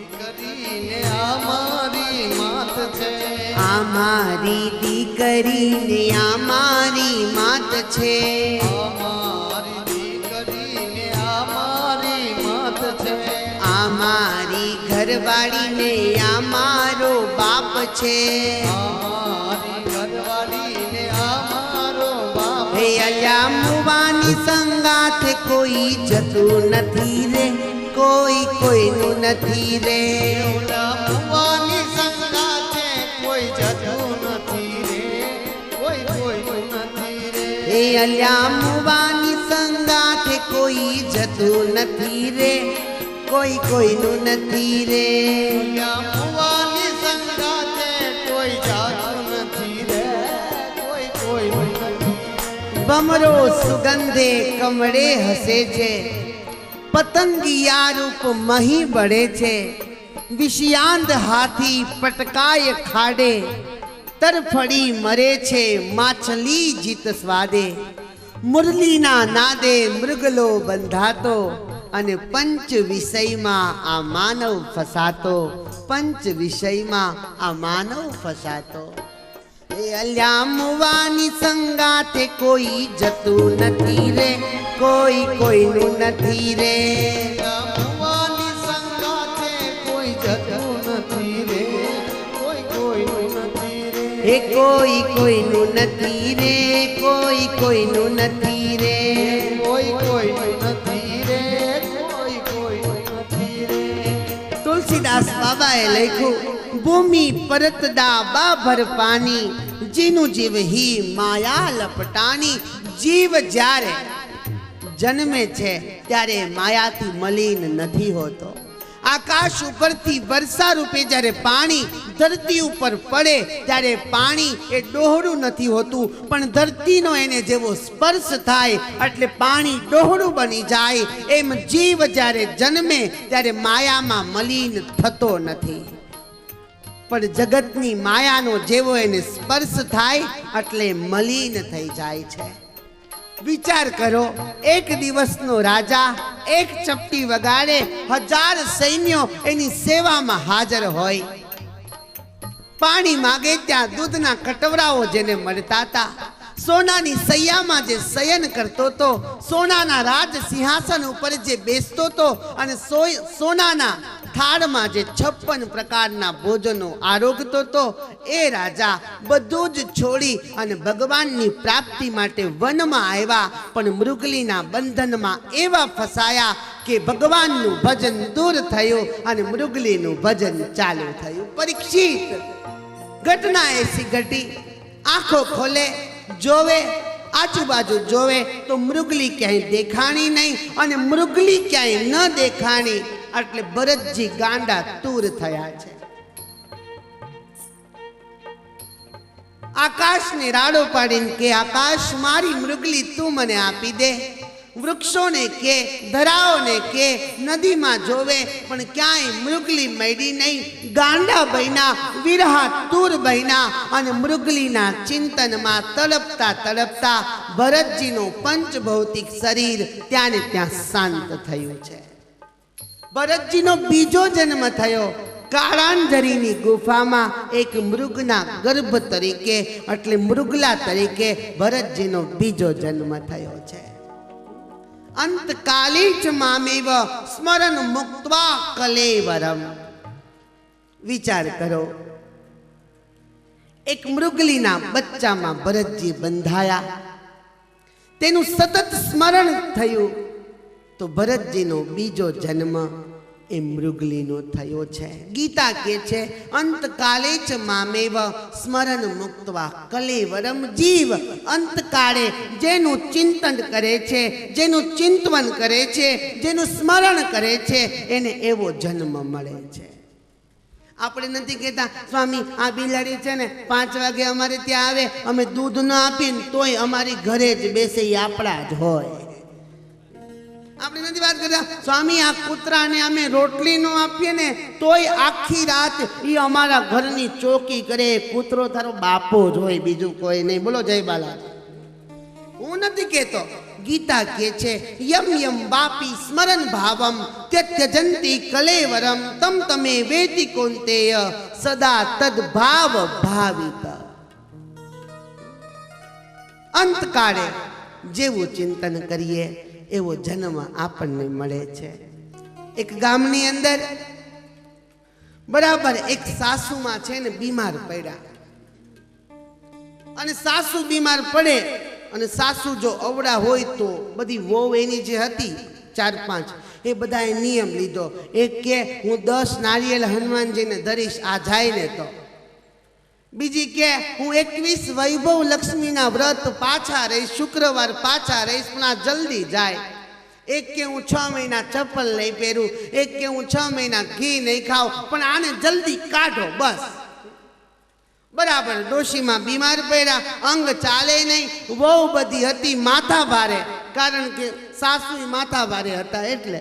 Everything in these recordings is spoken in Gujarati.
દીકરીને અમારી માત છે, અમારી દીકરીને અમારી માત છે, અમારી દીકરીને અમારી માત છે, અમારી ઘરવાળીને અમારો બાપ છે, અમારી ઘરવાળીને અમારો બાપ હે અલ્યા મુવાની સંગાથે કોઈ જતું નથી રે, કોઈ કોઈનું નથી રે, ભગવાનની સંગાથે કોઈ જતું નથી રે, કોઈ કોઈનું નથી રે, હે અલ્યા મુવાની સંગાથે કોઈ જતું નથી રે, કોઈ કોઈનું નથી રે, ભગવાનની સંગાથે કોઈ જતું નથી રે, કોઈ કોઈનું નથી. ભમરો સુગંધે કમળે હસે છે, પતંગિયા રૂપ મહી બળે છે, વિષયાંત હાથી પટકાય ખાડે, તરફડી મરે છે માછલી જીત સ્વાદે, મુરલીના નાદે મૃગલો બંધાતો, અને પંચ વિષયમાં આ માનવ ફસાતો, પંચ વિષયમાં આ માનવ ફસાતો. એ અલ્યા મુવાની સંગાથે કોઈ જતું નથી રે, કોઈ કોઈનું નથી રે, ભગવાનની સંગાથે કોઈ જતું નથી રે, કોઈ કોઈનું નથી રે, હે કોઈ કોઈનું નથી રે, કોઈ કોઈનું નથી રે, કોઈ કોઈનું નથી રે, કોઈ કોઈનું નથી રે. તુલસીદાસ બાબાએ લખ્યું, ભૂમિ પરતડા બાભર પાની, જીનું જીવ હી માયા લપટાની. જીવ જ્યારે જન્મે છે ત્યારે માયાથી મલિન નથી હોતો. આકાશ ઉપરથી વર્ષા રૂપે જ્યારે પાણી ધરતી ઉપર પડે ત્યારે પાણી એ ડોહળું નથી હોતું, પણ ધરતીનો એને જેવો સ્પર્શ થાય એટલે પાણી ડોહળું બની જાય. એમ જીવ જ્યારે જન્મે ત્યારે માયામાં મલિન થતો નથી, પણ જગતની માયાનો જેવો એને સ્પર્શ થાય એટલે મલિન થઈ જાય છે. વિચાર કરો, એક દિવસનો રાજા એક ચપટી વગાડે 1000 સૈન્યો એની સેવામાં હાજર હોય. પાણી માગે ત્યાં દૂધના કટવરાઓ જેને મળતા હતા, સોનાની સૈયામાં જે શયન કરતો હતો, સોનાના રાજ સિંહાસન ઉપર જે બેસતો હતો, અને સોનાના થાળમાં જે 56 પ્રકારના ભોજનો આરોગતો હતો, એ રાજા બધું જ છોડી અને ભગવાનની પ્રાપ્તિ માટે વનમાં આવ્યા, પણ મૃગલીના બંધનમાં એવા ફસાયા કે ભગવાનનું ભજન દૂર થયું અને મૃગલીનું ભજન ચાલુ થયું. પરીક્ષિત ઘટના એસી ઘટી, આંખો ખોલે, જોવે, આજુબાજુ જોવે તો મૃગલી ક્યાંય દેખાણી નહીં, અને મૃગલી ક્યાંય ન દેખાણી એટલે ભરતજી ગાંડા તૂર થયા છે. આકાશને રાડો પાડીને કે આકાશ, મારી મૃગલી તું મને આપી દે. વૃક્ષોને કે, ધરાઓને કે, નદીમાં જોવે પણ ક્યાંય મૃગલી મળી નહીં. ગાંડા બન્યા, વિરહા તૂર બન્યા, અને મૃગલીના ચિંતનમાં તડપતા તડપતા ભરતજીનું પંચભૌતિક શરીર ત્યાં ને ત્યાં શાંત થયું છે. ભરતજીનો બીજો જન્મ થયો કાળાંજરીની ગુફામાં એક મૃગના ગર્ભ તરીકે, એટલે મૃગલા તરીકે ભરતજીનો બીજો જન્મ થયો છે. અંતકાલે ચ મામેવ સ્મરણ મુક્ત્વા કલેવરમ. વિચાર કરો, એક મૃગલીના બચ્ચામાં ભરતજી બંધાયા, તેનું સતત સ્મરણ થયું, તો ભરતજીનો બીજો જન્મ એ મૃગલીનો થયો છે. ગીતા કહે છે, અંતકાલે ચ મામેવ સ્મરણ મુક્ત્વા કલેવરમ. જીવ અંતકાળે જેનું ચિંતન કરે છે, જેનું ચિંતવન કરે છે, જેનું સ્મરણ કરે છે, એને એવો જન્મ મળે છે. આપણે નથી કહેતા, સ્વામી આ બિલાડી છે ને 5 વાગે અમારે ત્યાં આવે, અમે દૂધ ન આપીને તોય અમારી ઘરે જ બેસે, એ આપણા જ હોય. આપણે નથી વાત કરતા, સ્વામી આ કૂતરાને અમે રોટલી નો આપીએ ને તોય આખી રાત એ અમારા ઘરની ચોકી કરે. કૂતરો તારો બાપો જ હોય, બીજું કોઈ નહીં. બોલો જય બાલાજી. હું નથી કહેતો, ગીતા કહે છે યમ યમ વાપી સ્મરણ ભાવમ ત્યજંતી કલેવરમ તમ તમે વેતિ કોંતેય સદા તદ ભાવ ભાવિત. અંતકાળે જેવું ચિંતન કરીએ એવો જન્મ આપણને મળે છે. એક ગામની અંદર બરાબર એક સાસુમાં છે ને બીમાર પડ્યા, અને સાસુ બીમાર પડે અને સાસુ જો અવળા હોય તો બધી વહુ એની જે હતી 4-5 એ બધાએ નિયમ લીધો. એક કે હું 10 નારિયેળ હનુમાનજીને ધરીશ આ જાય ને તો. બીજી કે હું 21 વૈભવ લક્ષ્મીના વ્રત પાછા રહીશ, શુક્રવાર પાછા રહીશ પણ આ જલ્દી જાય. એક કે હું 6 મહિના ચપ્પલ નહીં પહેરું, એક કે હું 6 મહિના ઘી નહીં ખાઉં પણ આને જલ્દી કાઢો બસ. બરાબર ડોશીમાં બીમાર પડ્યા, અંગ ચાલે નહીં, બહુ બધી હતી માથા ભારે, કારણ કે સાસુ માથા ભારે હતા એટલે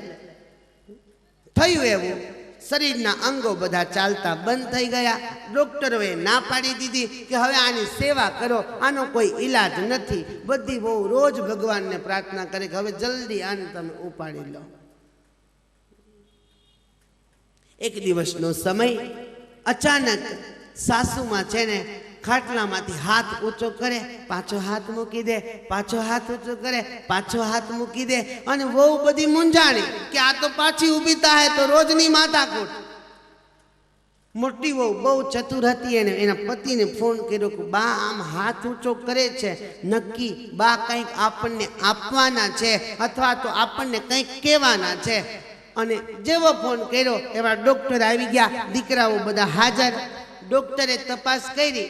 થયું એવું શરીરના અંગો બધા ચાલતા બંધ થઈ ગયા. ડોક્ટરોએ ના પાડી દીધી કે હવે આની સેવા કરો, આનો કોઈ ઈલાજ નથી. બધી બહુ રોજ ભગવાનને પ્રાર્થના કરે કે હવે જલ્દી આને તમે ઉપાડી લો. એક દિવસનો સમય અચાનક સાસુમાં છે ને ખાટલામાંથી હાથ ઊંચો કરે, પાછો હાથ મૂકી દે, પાછો હાથ ઊંચો કરે, પાછો હાથ મૂકી દે, અને બહુ બધી મૂંઝાણી કે આ તો પાછી ઊભી થાય તો રોજની માથાકૂટ. મોટી વહુ બહુ ચતુર હતી, એને એના પતિને ફોન કર્યો કે બા આમ હાથ ઊંચો કરે છે, નક્કી બા કંઈક આપણને આપવાના છે અથવા તો આપણને કંઈક કહેવાના છે. અને જેવો ફોન કર્યો એવા ડોક્ટર આવી ગયા, દીકરાઓ બધા હાજર. ડોક્ટરે તપાસ કરી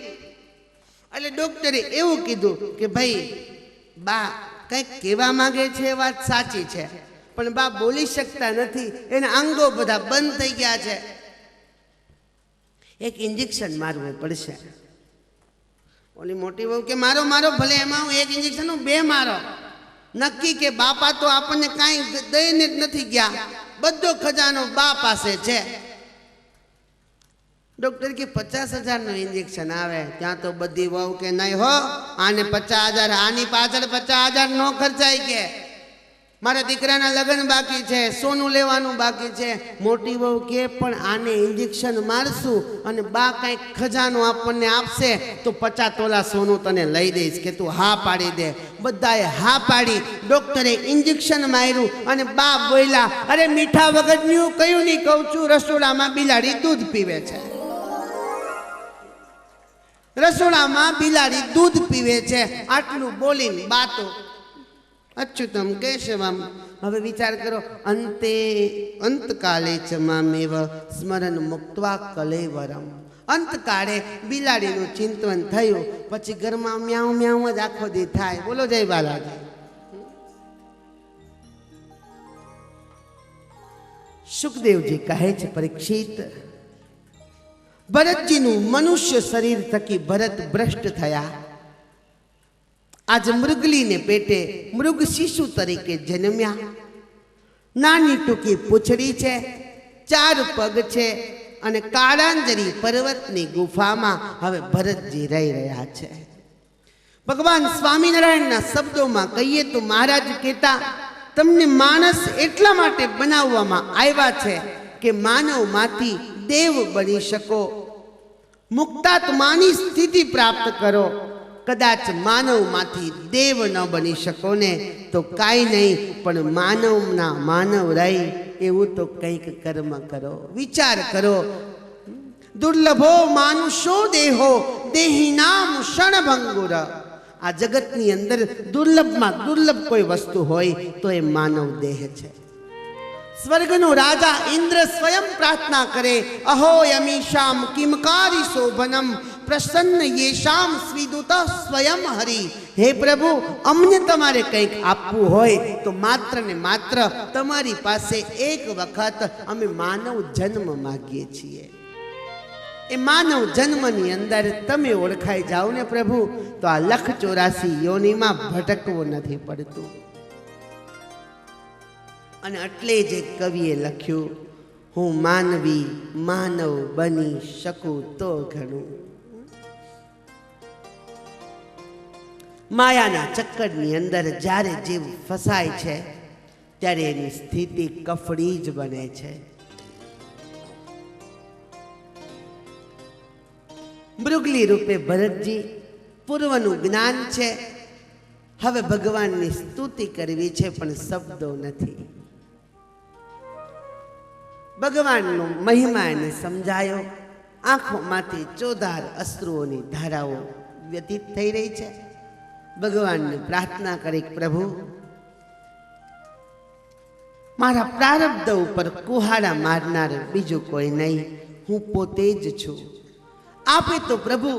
એટલે ડોક્ટરે એવું કીધું કે ભાઈ બા કંઈક કહેવા માંગે છે એ વાત સાચી છે પણ બા બોલી શકતા નથી, એના અંગો બધા બંધ થઈ ગયા છે, એક ઇન્જેક્શન મારવું પડશે. ઓલી મોટી વહુ કે મારો મારો, ભલે એમાં હું 1 ઇન્જેક્શન 2 મારો. નક્કી કે બાપા તો આપણને કાંઈ દઈને જ નથી ગયા, બધો ખજાનો બા પાસે છે. ડોક્ટર કે 50,000 ઇન્જેક્શન આવે. ત્યાં તો બધી વહુ કે નહીં હો, આને 50,000, આની પાછળ 50,000 નો ખર્ચાય, કે મારા દીકરાના લગ્ન બાકી છે, સોનું લેવાનું બાકી છે. મોટી વહુ કે પણ આને ઇન્જેક્શન મારશું અને બા કંઈક ખજાનો આપણને આપશે તો 50 તોલા સોનું તને લઈ દઈશ, કે તું હા પાડી દે. બધાએ હા પાડી. ડોક્ટરે ઇન્જેક્શન માર્યું અને બા બોલ્યા અરે મીઠા વગરનું કયું નહીં કહું છું, રસોડામાં બિલાડી દૂધ પીવે છે, રસોડામાં બિલાડી દૂધ પીવે છે. આટલું બોલીને બાતો અચ્યુતમ કેશવમ. હવે વિચાર કરો, અંતકાલે ચ મામેવ સ્મરણ મુક્ત્વા કલેવરમ. અંતકાળે બિલાડીનું ચિંતન થયું, પછી ઘરમાં મ્યાઉ મ્યાઉ જ આખો દી થાય. બોલો જય બાલાજી. સુખદેવજી કહે છે પરીક્ષિત, ભરતજીનું મનુષ્ય શરીર થકી ભરત ભ્રષ્ટ થયા. આજ મૃગલીને પેટે મૃગ શિશુ તરીકે જન્મ્યા. નાની ટૂંકી પૂંછડી છે, 4 પગ છે, અને કાળાંજરી પર્વતની ગુફામાં હવે ભરતજી રહી રહ્યા છે. ભગવાન સ્વામિનારાયણના શબ્દોમાં કહીએ તો મહારાજ કહેતા, તમને માણસ એટલા માટે બનાવવામાં આવ્યા છે કે માનવમાંથી દેવ બની શકો, મુક્તાત્માની સ્થિતિ પ્રાપ્ત કરો. કદાચ માનવમાંથી દેવ ન બની શકો ને તો કાંઈ નહીં, પણ માનવના માનવ રહી એવું તો કંઈક કર્મ કરો, વિચાર કરો. દુર્લભો માનુષો દેહો દેહી નામ ક્ષણભંગુર. આ જગતની અંદર દુર્લભમાં દુર્લભ કોઈ વસ્તુ હોય તો એ માનવ દેહ છે. સ્વર્ગનો રાજા ઇન્દ્ર સ્વયં પ્રાર્થના કરે, અહો યમીશામ કિમકારી શોભનમ પ્રસન્ન યેશામ સ્વીદુત સ્વયં હરિ. હે પ્રભુ, અમને તમારે કંઈક આપવું હોય તો માત્ર ને માત્ર તમારી પાસે એક વખત અમે માનવ જન્મ માગીએ છીએ. એ માનવ જન્મની અંદર તમે ઓળખાઈ જાઓ ને પ્રભુ, તો આ 184 યોનિમાં ભટકવું નથી પડતું. અને એટલે જ કવિએ લખ્યું, હું માનવી માનવ બની શકું તો ઘણું. માયાના ચક્કરની અંદર જ્યારે જીવ ફસાય છે ત્યારે એની સ્થિતિ કફડી જ બને છે. મૃગલી રૂપે ભરતજી પૂર્વનું જ્ઞાન છે, હવે ભગવાનની સ્તુતિ કરવી છે પણ શબ્દો નથી. ભગવાનનો મહિમા એને સમજાયો. આંખોમાંથી ચોધાર અશ્રુઓની ધારાઓ વ્યતીત થઈ રહી છે. ભગવાનને પ્રાર્થના કરી, પ્રભુ મારા પ્રારબ્ધ ઉપર કુહાડા મારનાર બીજું કોઈ નહીં, હું પોતે જ છું. આપે તો પ્રભુ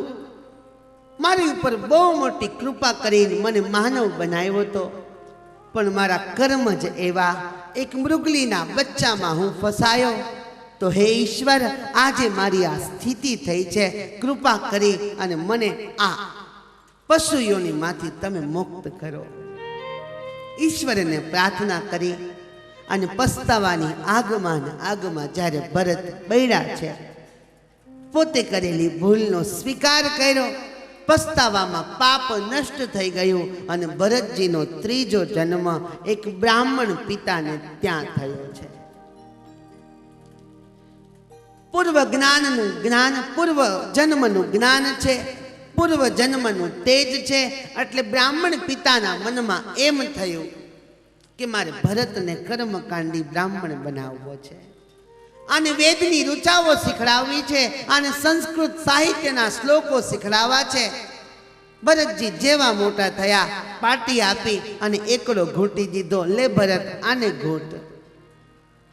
મારી ઉપર બહુ મોટી કૃપા કરીને મને માનવ બનાવ્યો હતો, પણ મારા કર્મ જ એવા, એક મૃગલીના બચ્ચામાં હું ફસાયો. તો હે ઈશ્વર, આજે મારી આ સ્થિતિ થઈ છે, કૃપા કરી અને મને આ પશુઓનીમાંથી તમે મુક્ત કરો. ઈશ્વરને પ્રાર્થના કરી અને પસ્તાવાની આગમાં જ્યારે ભરત બૈડા છે, પોતે કરેલી ભૂલનો સ્વીકાર કર્યો. પસ્તાવામાં પાપ નષ્ટ થઈ ગયું અને ભરતજીનો ત્રીજો જન્મ એક બ્રાહ્મણ પિતાને ત્યાં થયો છે. પૂર્વ જ્ઞાનનું જ્ઞાન પૂર્વ જન્મનું જ્ઞાન છે, પૂર્વ જન્મનું તેજ છે. એટલે બ્રાહ્મણ પિતાના મનમાં એમ થયું કે મારે ભરતને કર્મકાંડી બ્રાહ્મણ બનાવવો છે, આને વેદની ઋચાઓ શીખડાવવી છે, આને સંસ્કૃત સાહિત્યના શ્લોકો શીખડાવવા છે. ભરતજી જેવા મોટા થયા, પાટી આપી અને એકડો ઘૂંટી દીધો, લે ભરત આને ઘૂંટ.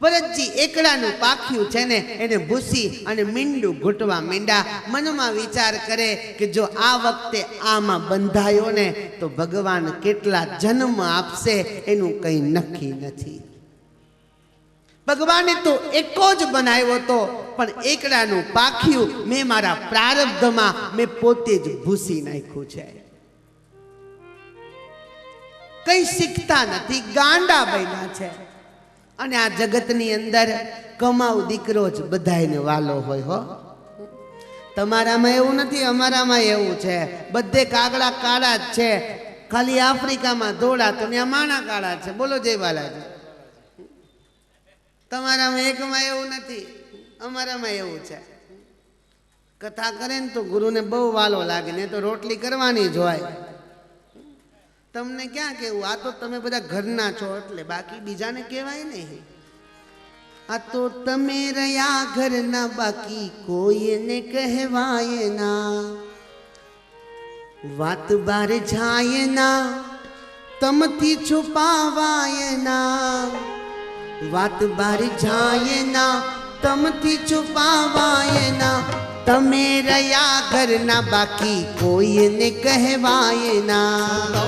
ભરતજી એકડાનું પાખ્યું છે ને એને ભૂસી અને મીંડું ઘૂંટવા માંડ્યા. મનમાં વિચાર કરે કે જો આ વખતે આમાં બંધાયો ને તો ભગવાન કેટલા જન્મ આપશે એનું કંઈ નક્કી નથી. ભગવાને તો એકો જ બનાવ્યો હતો, પણ એકડાનું પાખ્યું મેં મારા પ્રારબ્ધમાં મેં પોતે જ ભૂસી નાખ્યું છે. કઈ શીખતા નથી, ગાંડા બન્યા છે. અને આ જગતની અંદર કમાવ દીકરો જ બધાયને વાલો હોય. હો, તમારામાં એવું નથી, અમારામાં એવું છે. બધે કાગડા કાળા જ છે, ખાલી આફ્રિકામાં ધોળા તો ત્યાં માણા કાળા છે. બોલો જય બાલાજી. તમારામાં એકમાં એવું નથી, અમારામાં એવું છે. કથા કરે ને તો ગુરુને બહુ વાલો લાગે, ને તો રોટલી કરવાની જ હોય. તમને ક્યાં કેવું, આ તો તમે બધા ઘરના છો એટલે, બાકી બીજાને કહેવાય નહીં. આ તો તમે રહ્યા ઘરના, બાકી કોઈને કહેવાય ના. વાત બાર જાય ના, તમથી છુપાવાય ના. વાત બાર જાય ના, તમથી છુપાવાય ના. તમે રહ્યા ઘરના, બાકી કોઈને કહેવાય ના.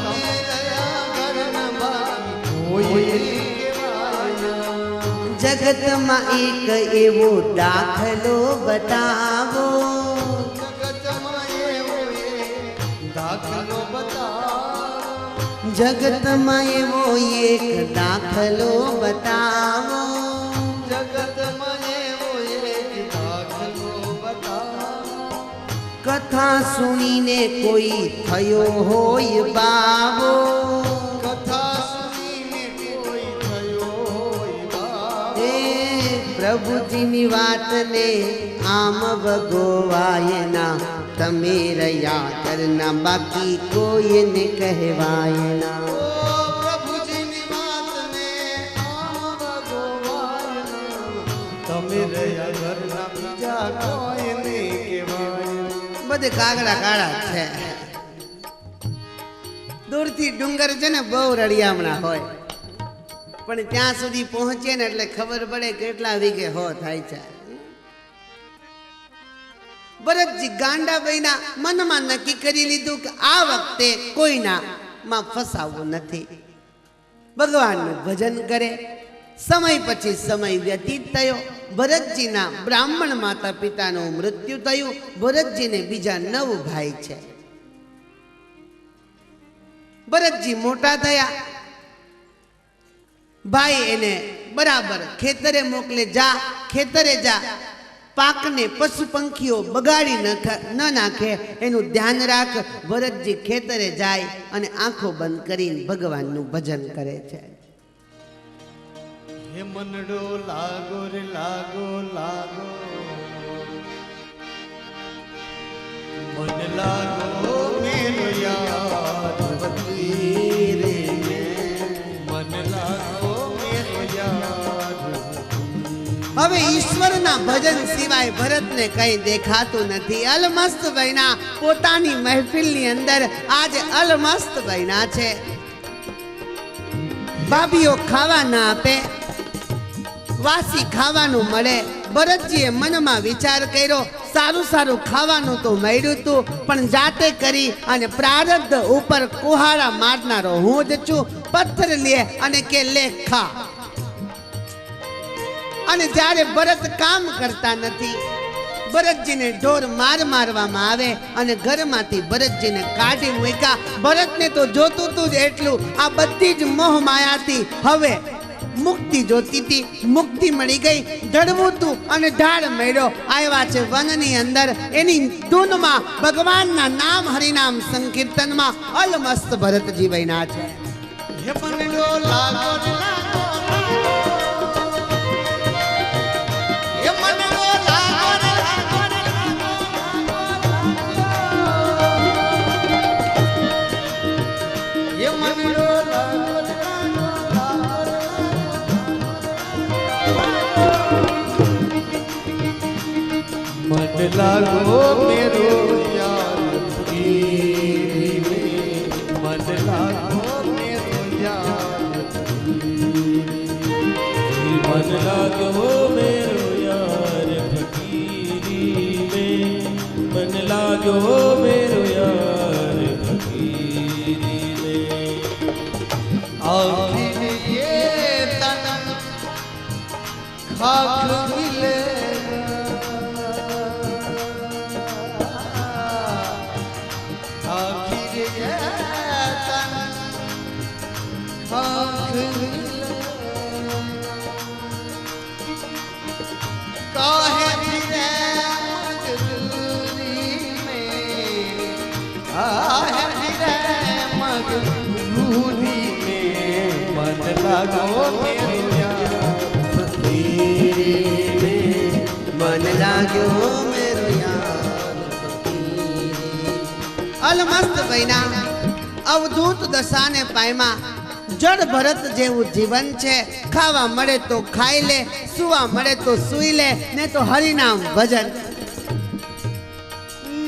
જગતમાં એક એવો દાખલો બતાવો, જગતમાં એવો એક દાખલો બતાવો. કથા સુણીને કોઈ થયો હોય બાવો, પ્રભુજીની વાતને આમ ભગવાય ના. તમે રહ્યા કરના, બાકી કોઈને કહેવાય ના. પ્રભુજીની વાતને આમ ભગવાય ના. તમે રહ્યા કરના, બીજા કોઈને કહેવાય. બધે કાગડા કાળા છે. દૂરથી ડુંગર છે ને બહુ રળિયામણા હોય, પણ ત્યાં સુધી પહોંચે ને એટલે ખબર પડે કેટલા વીઘે હો થાય છે. ભરતજી ગાંડા બન્યા, મનમાં નક્કી કરી લીધું કે આ વખતે કોઈનામાં ફસાવવું નથી. ભગવાનનું ભજન કરે. સમય પછી સમય વ્યતીત થયો. ભરતજીના બ્રાહ્મણ માતા પિતાનું મૃત્યુ થયું. ભરતજીને બીજા 9 ભાઈ છે. ભરતજી મોટા થયા. ભાઈ એને બરાબર ખેતરે મોકલે, જા ખેતરે જા, પાકને પશુ પંખીઓ બગાડી ન નાખે એનું ધ્યાન રાખ. ભરતજી ખેતરે જાય અને આંખો બંધ કરીને ભગવાનનું ભજન કરે છે. હે મનડો લાગો રે લાગો લાગો, મન લાગો મેરો યાર વતીરે મે, મન લાગો મેરો યાર. હવે ઈશ્વરના ભજન સિવાય ભરતને કંઈ દેખાતું નથી. અલમસ્ત બન્યા પોતાની મહેફિલની અંદર. આજે અલમસ્ત બન્યા છે. ભાભીઓ ખાવા ના આપે, વાસી ખાવાનું મળે. ભરતજીએ મનમાં વિચાર કર્યો, સારું સારું ખાવાનું તો મળ્યું તું, પણ જાતે કરી અને પ્રારબ્ધ ઉપર કુહાડા મારનારો હું જ છું. પથ્થર લે અને કે લે ખા. અને જ્યારે ભરત કામ કરતા નથી, ભરતજીને ઢોર મારવામાં આવે અને ઘરમાંથી ભરતજીને કાઢી મૂક્યા. ભરતને તો જોતું તું જ એટલું. આ બધી જ મોહ માયાથી હવે મુક્તિ જોતી હતી. મુક્તિ મળી ગઈ. ઢળવું તું અને ઢાળ મળ્યો. આવ્યા છે વનની અંદર. એની ધૂનમાં ભગવાનના નામ હરિનામ સંકીર્તનમાં અલમસ્ત ભરતજી બન્યા છે. હે મનડો લાગો રે લાગો, હે મનડો લાગો રે લાગો રે લાગો, હે મનડો લાગો રે લાગો લાગો. મન લાગો મેરો યાર ફકીરી મે, મન લાગો મેરો યાર ફકીરી, मन लागो मेरो यार फकीरी में, मन लागो मेरो यार फकीरी में. आखिर ये तन खाक मिलेगा, आखिर ये तन खाक मिलेगा. काहे फिरे मजबूरी में, काहे फिरे मजबूरी में, मन लागो मेरे यार फकीरी में, મન લાગ્યો મેરો યાર ફકીરી. અલમસ્ત બન્યા. અવધૂત દશાને પામ્યા. જડ ભરત જેવું જીવન છે. ખાવા મળે તો ખાઈ લે, સુવા મળે તો સૂઈ લે, ને તો હરિનામ ભજન.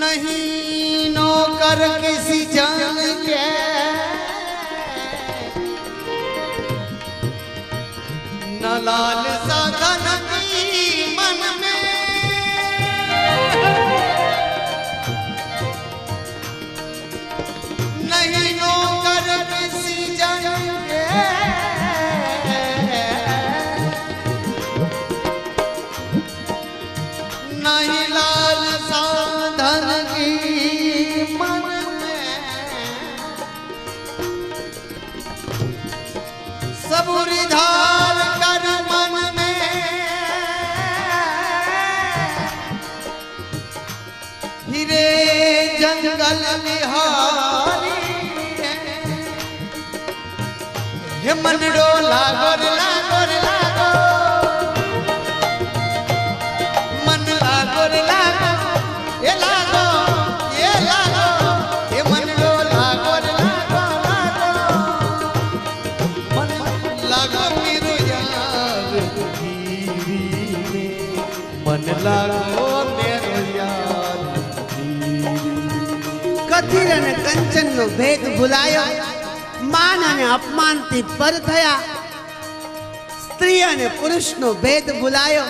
नहीं नौकर किसी जान के, न लाल साधन की मन में, नहीं नौकर किसी जान के, नहीं लाल साधन की मन में, सबूरी धार कर मन में, हीरे जंगल बिहारी हे मनडो लागो रे लागो रे लागो, मन लागो रे लागो, ये लागो, ये लागो, ये मनडो लागो रे लागो लागो, मन लागो मेरो यार फकीरी में, मन लागो मेरो यार फकीरी. કથિર અને કંચનનો ભેદ ભૂલાયો. માન અને અપમાનથી પર થયા. સ્ત્રી અને પુરુષનો ભેદ ભૂલાયો.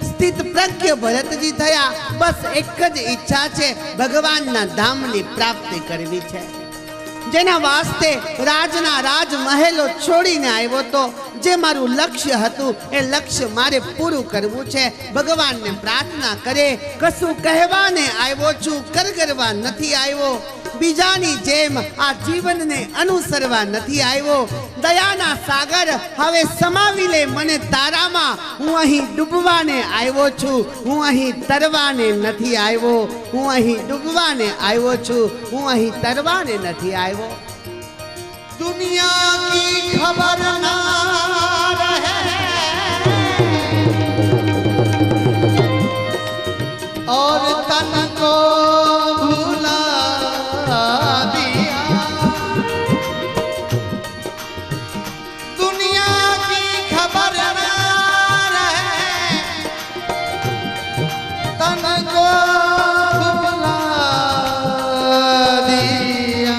સ્થિત પ્રજ્ઞ ભરતજી થયા. બસ એક જ ઈચ્છા છે, ભગવાનના ધામની પ્રાપ્તિ કરવી છે. જેના વાસ્તે રાજના રાજમહેલો છોડીને આવ્યો તો, જે મારું લક્ષ્ય હતું એ લક્ષ્ય મારે પૂરું કરવું છે. ભગવાનને પ્રાર્થના કરે, કશું કહેવાને આવ્યો છું, કરગરવા નથી આવ્યો. બીજાની જેમ આ જીવનને અનુસરવા નથી આવ્યો. દયાના સાગર હવે સમાવી લે મને તારામાં. હું અહીં ડૂબવાને આવ્યો છું, હું અહીં તરવાને નથી આવ્યો. હું અહીં ડૂબવાને આવ્યો છું, હું અહીં તરવાને નથી આવ્યો. दुनिया की खबर ना रहे और तन को भुला दिया. दुनिया की खबर ना रहे तन को भुला दिया.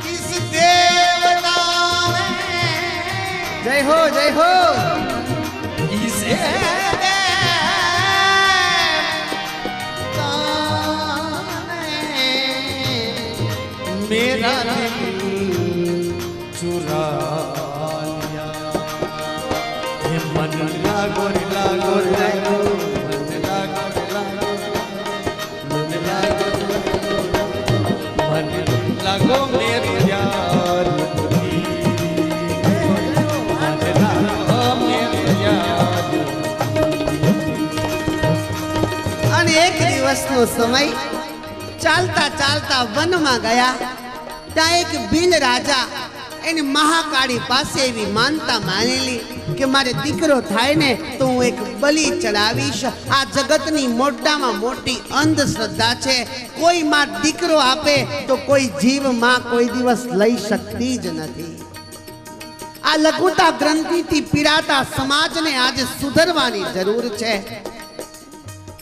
किस देवता ने જય હો, જય હો. इसे मेरा दिल चुरा लिया. हे मन लागो रे लागो रे लागो, मन लागो रे लागो, मन लागो रे लागो, मन लागो मेरे यार की. मन लागो मेरे यार. અને એક દિવસનો સમય ચાલતા ચાલતા વનમાં ગયા. ત્યાં એક ભીલ રાજા એની મહાકાળી પાસે એવી માનતા માનેલી કે મારે દીકરો થાય ને તો હું એક બલિ ચડાવીશ. આ જગતની મોટામાં મોટી અંધશ્રદ્ધા છે. કોઈ માં દીકરો આપે તો કોઈ જીવ માં કોઈ દિવસ લઈ શકતી જ નથી. આ લઘુતા ગ્રંથિથી પીડાતા સમાજને આજે સુધરવાની જરૂર છે.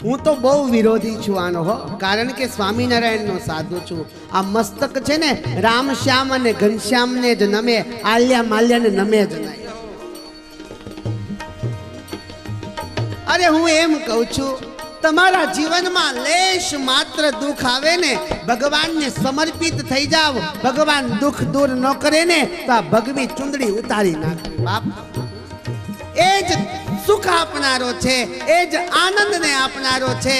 હું તો બહુ વિરોધી છું આનો હો, કારણ કે સ્વામિનારાયણનો સાધુ છું. આ મસ્તક છે ને રામ શ્યામ અને ઘનશ્યામને જ નમે, આલ્યા માલ્યાને નમે જ નહીં. અરે હું એમ કહું છું, તમારા જીવનમાં લેશ માત્ર દુઃખ આવે ને, ભગવાનને સમર્પિત થઈ જાવ. ભગવાન દુઃખ દૂર ન કરે ને તો આ ભગવી ચુંદડી ઉતારી નાખે બાપ. એ જ સુખ આપનારો છે, એ જ આનંદને આપનારો છે.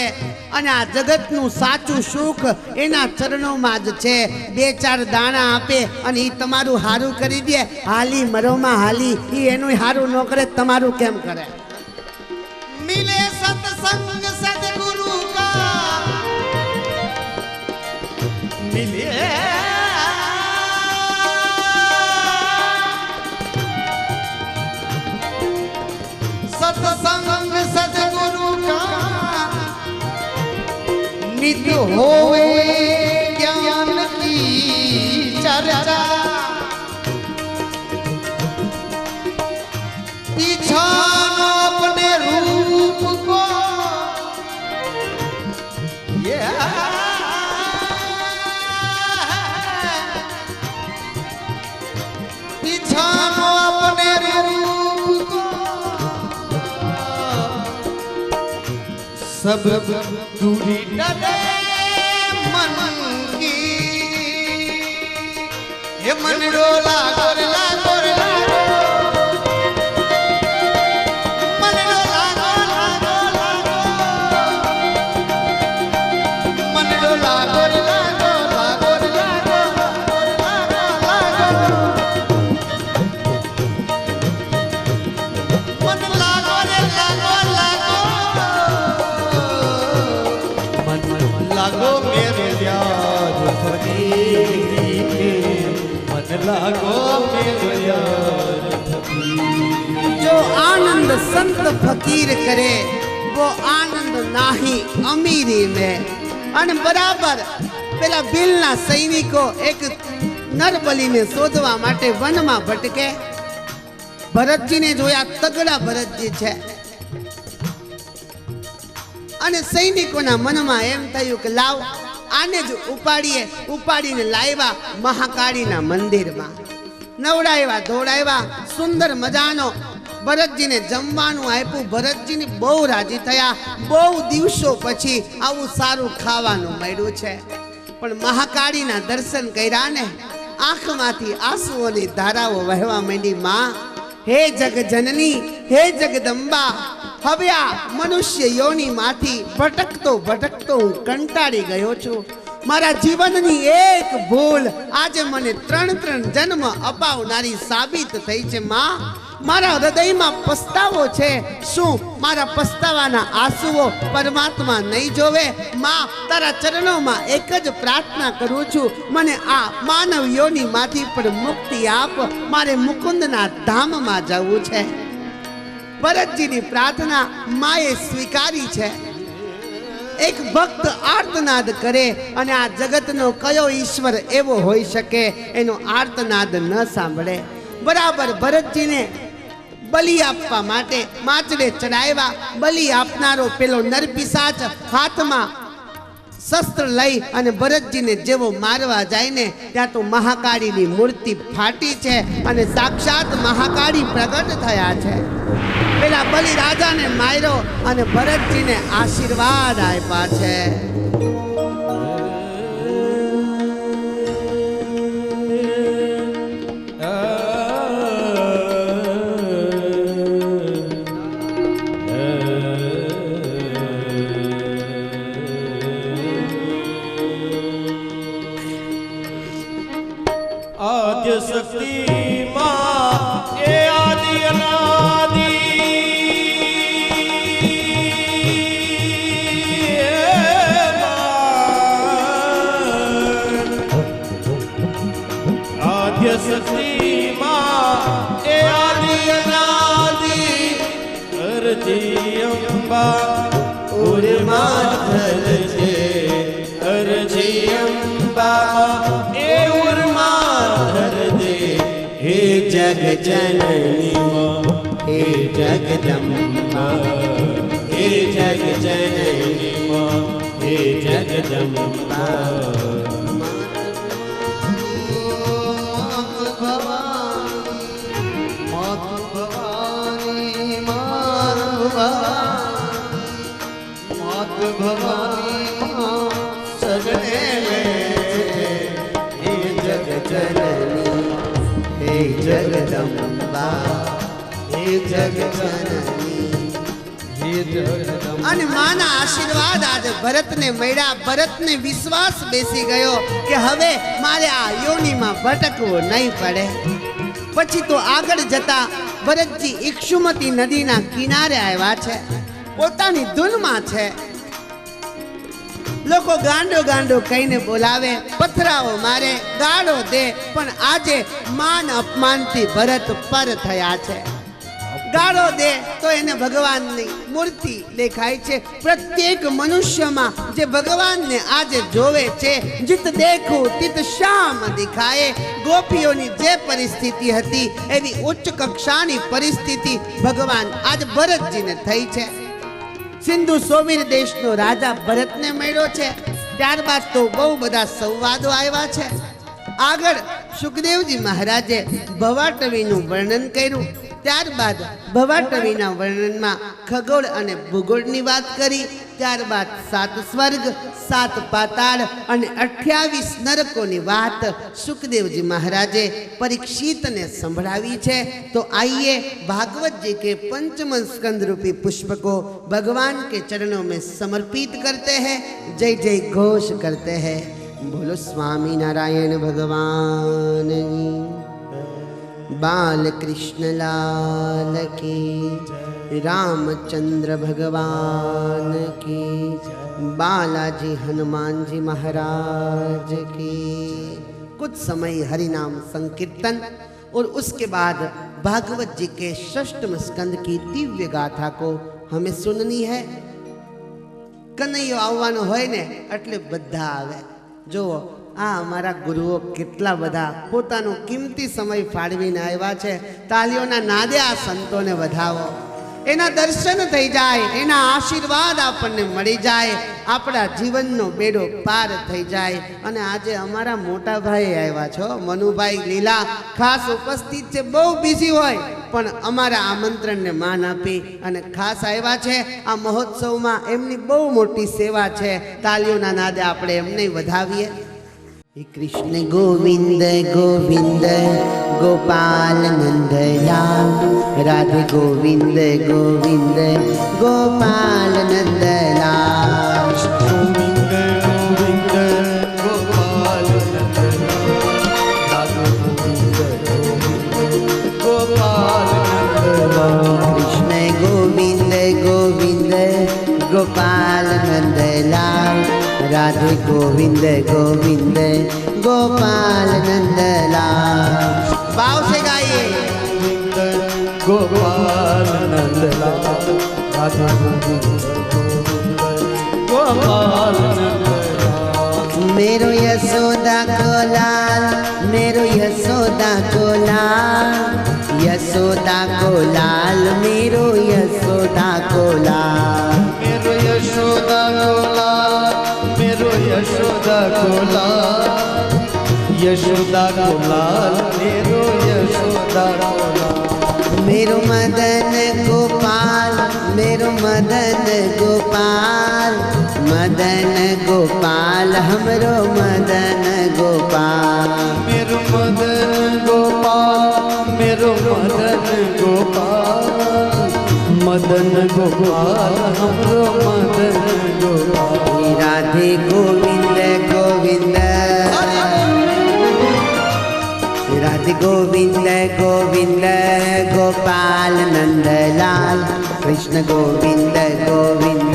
અને આ જગતનું સાચું સુખ એના ચરણોમાં જ છે. બે ચાર દાણા આપે અને એ તમારું હારું કરી દે. હાલી મરોમાં હાલી, એ એનું હારું ન કરે, તમારું કેમ કરે? मिले सत्संग सदगुरु का, मिले सत्संग सदगुरु का, नित होवे ज्ञान की चर्चा. पीछानो अपने रूप को पीछानो अपने रूप को सब दूरी डरे मन की. ये मन डोला गोरला गोरला लागो मेरे यार फकीर, मन लागो मेरे यार फकीर. जो आनंद संत फकीर करे वो आनंद नाही अमीरी में. અને બરાબર પેલા ભીલના સૈનિકો એક નરબલીને શોધવા માટે વનમાં ભટકે. ભરતજીને જોયા, તગડા ભરતજી છે. અને સૈનિકોના મનમાં એમ થયું કે લાવ આને જ ઉપાડીએ. ઉપાડીને લાવ્યા મહાકાળીના મંદિરમાં. નવડાવ્યા ધોડાવ્યા, સુંદર મજાનો ભરતજીને જમવાનું આપ્યું. ભરતજીને બહુ રાજી થયા. બહુ દિવસો પછી આવું સારું ખાવાનું મળ્યું છે. પણ મહાકાળીના દર્શન કર્યા ને, આંખમાંથી આંસુઓની ધારાઓ વહેવા માંડી. માં, હે જગજનની, હે જગદંબા, હવે આ મનુષ્ય યોનિમાંથી ભટકતો ભટકતો હું કંટાળી ગયો છું. મારા જીવનની એક ભૂલ આજે મને 3 જન્મ અપાવનારી સાબિત થઈ છે. માં, મારા હૃદયમાં પસ્તાવો છે. શું મારા પસ્તાવાના આંસુઓ પરમાત્મા નહીં જોવે? માં, તારા ચરણોમાં એક જ પ્રાર્થના કરું છું, મને આ માનવ યોનિમાંથી પણ મુક્તિ આપ. મારે મુકુંદના ધામમાં જવું છે. ભરતજીની પ્રાર્થના માએ સ્વીકારી છે. એક ભક્ત આર્તનાદ કરે અને આ જગતનો કયો ઈશ્વર એવો હોઈ શકે એનો આર્તનાદ ન સાંભળે. બરાબર ભરતજીને બલિ આપવા માટે માચડે ચડાવ્યા. બલિ આપનારો પેલો નરપિશાચ હાથમાં શસ્ત્ર લઈ અને ભરતજીને જેવો મારવા જાય ને ત્યાં તો મહાકાળીની મૂર્તિ ફાટી છે અને સાક્ષાત મહાકાળી પ્રગટ થયા છે. પેલા બલિ રાજાને માર્યો અને ભરતજીને આશીર્વાદ આપ્યા છે. आद्य शक्ति मां ए आदि अनादि आद्य शक्ति मां ए आदि अनादि अर्जी अंबा उर्मा धरजे अर्जी अंबा ए हे जग जननी मां हे जगदम्बा हे जग जननी मां हे जगदम्बा जगदम्बा हे जग जननी हे जगदम्बा. અને માના આશીર્વાદ આજે ભરતને મળ્યા. ભરતને વિશ્વાસ બેસી ગયો કે હવે મારે આ યોનિમાં ભટકવું નહીં પડે. પછી તો આગળ જતા ભરતજી ઇક્ષુમતી નદીના કિનારે આવ્યા છે. પોતાની ધૂનમાં છે. લોકો ગાંડો ગાંડો કહીને બોલાવે, પથરાઓ મારે, ગાળો દે, પણ આજે માન અપમાનથી ભરત પર થયા છે. ગાળો દે તો એને ભગવાનની મૂર્તિ દેખાય છે. પ્રત્યેક મનુષ્યમાં જે ભગવાનને આજે જોવે છે, જીત દેખું તિત શ્યામ દિખાય. ગોપીઓની જે પરિસ્થિતિ હતી એવી ઉચ્ચ કક્ષાની પરિસ્થિતિ ભગવાન આજ ભરતજીને થઈ છે. સિંધુ સોવીર દેશનો રાજા ભરતને મળ્યો છે. ત્યારબાદ તો બહુ બધા સંવાદો આવ્યા છે. આગળ સુખદેવજી મહારાજે ભવાટવીનું વર્ણન કર્યું. ત્યારબાદ ભવાટવીના વર્ણનમાં ખગોળ અને ભૂગોળની વાત કરી. ત્યારબાદ 7 સ્વર્ગ 7 પાતાળ અને 28 નરકોની વાત સુખદેવજી महाराजे परीक्षित ने संभळावी छे। तो आइए भागवत जी के पंचम स्कंद रूपी पुष्प को भगवान के चरणों में समर्पित करते हैं। जय जय घोष करते हैं। बोलो स्वामी नारायण भगवान बाल कृष्ण लाल की, रामचंद्र भगवान की, बालाजी हनुमान जी महाराज की। कुछ समय हरिनाम संकीर्तन और उसके बाद भागवत जी के षष्ठम स्कंद की दिव्य गाथा को हमें सुननी है। कन्हैयो आववानो होय ने એટલે બધા આવે। જો આ અમારા ગુરુઓ કેટલા બધા પોતાનો કિંમતી સમય ફાળવીને આવ્યા છે। તાલીઓના નાદે આ સંતોને વધાવો, એના દર્શન થઈ જાય, એના આશીર્વાદ આપણને મળી જાય, આપણા જીવનનો બેડો પાર થઈ જાય। અને આજે અમારા મોટા ભાઈ આવ્યા છો, મનુભાઈ લીલા ખાસ ઉપસ્થિત છે। બહુ બિઝી હોય પણ અમારા આમંત્રણને માન આપી અને ખાસ આવ્યા છે। આ મહોત્સવમાં એમની બહુ મોટી સેવા છે। તાલીઓના નાદે આપણે એમને વધાવીએ। हे कृष्ण गोविंद गोविंद गोपाल नंदलाल राधे गोविंद गोविंद गोपाल नंदलाल गोविंद गोविंद गोपाल नंदलाल गोपाल नंदलाल कृष्ण गोविंद गोविंद गोपाल नंदलाल राधे गोविंद गोविंद गोपाल नंदलाल। भाव से गाइए। गोपाल नंदलाल राधा गोविंद गोपाल नंदलाल। मेरो यशोदा को लाल मेरो यशोदा को लाल यशोदा को लाल मेरो यशोदा को लाल मेरो यशोदा को लाल मेरो यशोदा को लाल यशोदा को लाल मेरो यशोदा को लाल। मेरो मदन गोपाल मेरो मदन गोपाल मदन गोपाल हमरो मदन गोपाल मेरो मदन गोपाल मेरो मदन गोपाल मदन गोपाल हमरो मदन गोपाल। राधे गोविंद गोविंद राधे गोविंद गोविंद गोपाल नंदलाल कृष्ण गोविंद गोविंद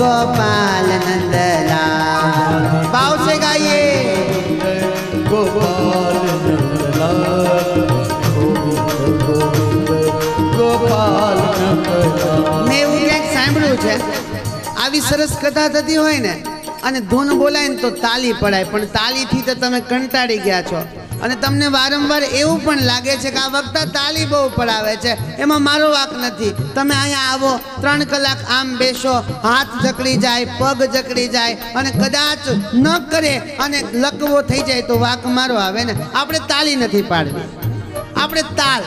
गोपाल नंदलाल। भाव से गाइए। गोपाल नंदलाल गोविंद गोविंद गोपाल नंदलाल। મેં એવું ક્યાંક સાંભળ્યું છે આવી સરસ કથા થતી હોય ને અને ધૂન બોલાય ને તો તાલી પડાય પણ તાલીથી તો તમે કંટાળી ગયા છો અને તમને વારંવાર એવું પણ લાગે છે કે આ વખતે તાલી બહુ પડાવે છે એમાં મારો વાંક નથી। તમે અહીંયા આવો 3 કલાક આમ બેસો હાથ જકડી જાય પગ જકડી જાય અને કદાચ ન કરે અને લકવો થઈ જાય તો વાંક મારો આવે ને। આપણે તાલી નથી પાડવી આપણે તાલ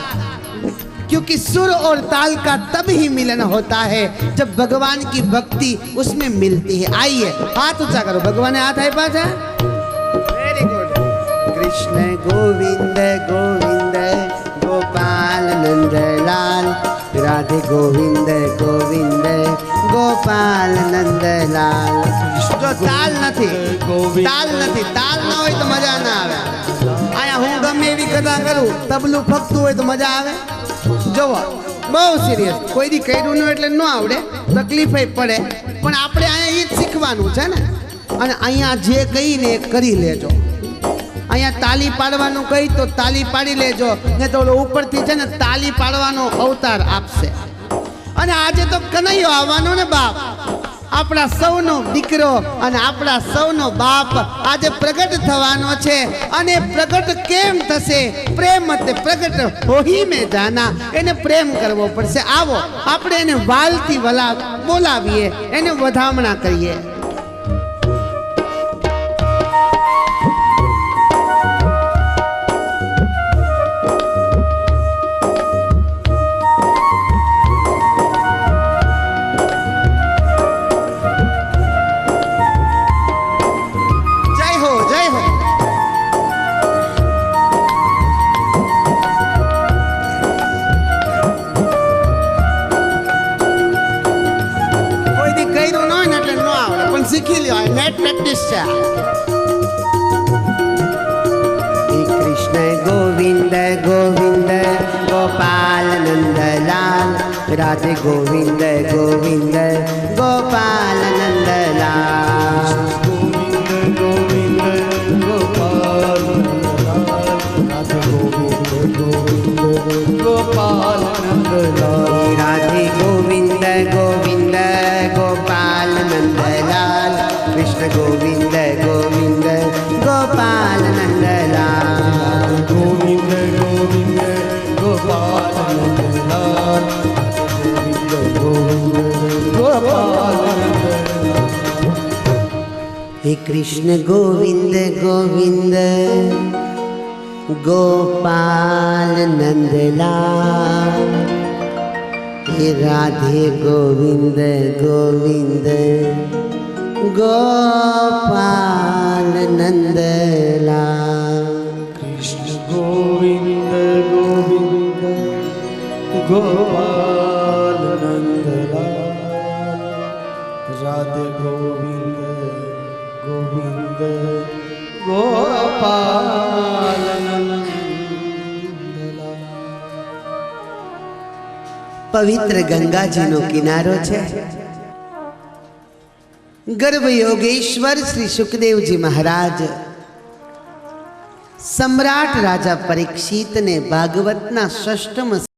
क्योंकि सुर और ताल का तब ही मिलन होता है जब भगवान की भक्ति उसमें मिलती है। आइए हाथ ऊंचा करो भगवान हाथ है पाछा वेरी गुड। कृष्ण गोविंद गोविंद गोपाल नंदलाल राधे गोविंद गोविंद गोपाल नंदलाल। जो ताल નથી તાલ નથી તાલ ના હોય તો મજા ના આવે। આયા હું ગમે એવી કથા કરું તબલું ફગતું હોય તો મજા આવે। જોવો બહુ સિરિયસ કોઈ દી કર્યું ન એટલે ન આવડે તકલીફ પડે પણ આપણે અહીંયા એ જ શીખવાનું છે ને અને અહીંયા જે કહીને એ કરી લેજો। અહીંયા તાલી પાડવાનું કહી તો તાલી પાડી લેજો ને તો ઓલો ઉપરથી છે ને તાલી પાડવાનો અવતાર આપશે। અને આજે તો કનૈયો આવવાનો ને બાપ આપણા સૌનો દીકરો અને આપણા સૌનો બાપ આજે પ્રગટ થવાનો છે અને પ્રગટ કેમ થશે પ્રેમ તે પ્રગટ હોહી મે જાના એને પ્રેમ કરવો પડશે। આવો આપણે એને વાલથી બોલાવીએ એને વધામણા કરીએ। શીખી લ્યો નેટ પ્રેક્ટિસ છે। કૃષ્ણ ગોવિંદ ગોવિંદ ગોપાલ નંદલાલ રાધે ગોવિંદ ગોવિંદ ગોપાલ નંદલાલ। गोविंद गोविंद गोपाल नंदलाल राधे गोविंद गोविंद गोपाल नंदलाल। राधे गोविंद गोविंद गोपाल नंदलाल कृष्ण गोविंद गोविंद गोपाल नंदलाल। गोविंद गोविंद गोपाल नंदलाल गोविंद गोविंद गोपाल नंदलाल। हे कृष्ण गोविंद गोविंद गोपाल नंदलाल हे राधे गोविंद गोविंद ગોપાલ નંદલાલ કૃષ્ણ ગોવિંદ ગોવિંદ ગોપાલ નંદલાલ રાધે ગોવિંદ ગોવિંદ ગોપાલ નંદલાલ. પવિત્ર ગંગાજીનો કિનારો છે. ગર્ભ યોગેશ્વર શ્રી સુખદેવજી મહારાજ સમ્રાટ રાજા પરીક્ષિતને ભાગવતના ષષ્ઠમ